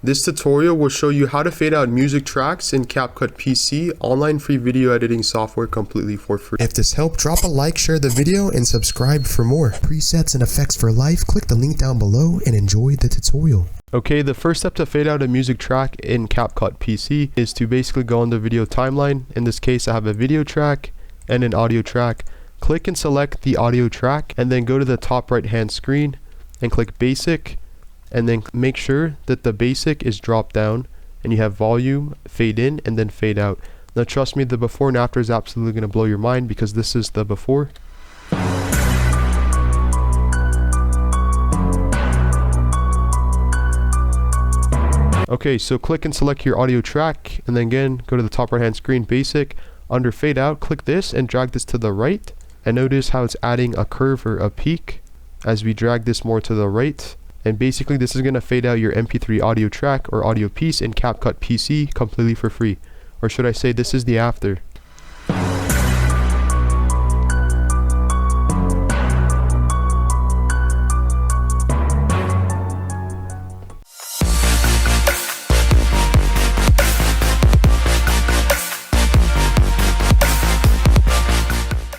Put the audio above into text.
This tutorial will show you how to fade out music tracks in Capcut PC, online free video editing software completely for free. If this helped, drop a like, share the video, and subscribe for more. Presets and effects for life, click the link down below and enjoy the tutorial. Okay, the first step to fade out a music track in Capcut PC is to basically go on the video timeline. In this case, I have a video track and an audio track. Click and select the audio track and then go to the top right hand screen and click basic, and then make sure that the basic is dropped down and you have volume, fade in, and then fade out. Now trust me, the before and after is absolutely going to blow your mind because this is the before. Okay, so click and select your audio track and then again go to the top right hand screen, basic. Under fade out, click this and drag this to the right, and notice how it's adding a curve or a peak as we drag this more to the right. And basically this is going to fade out your MP3 audio track or audio piece in Capcut PC completely for free. Or should I say, this is the after.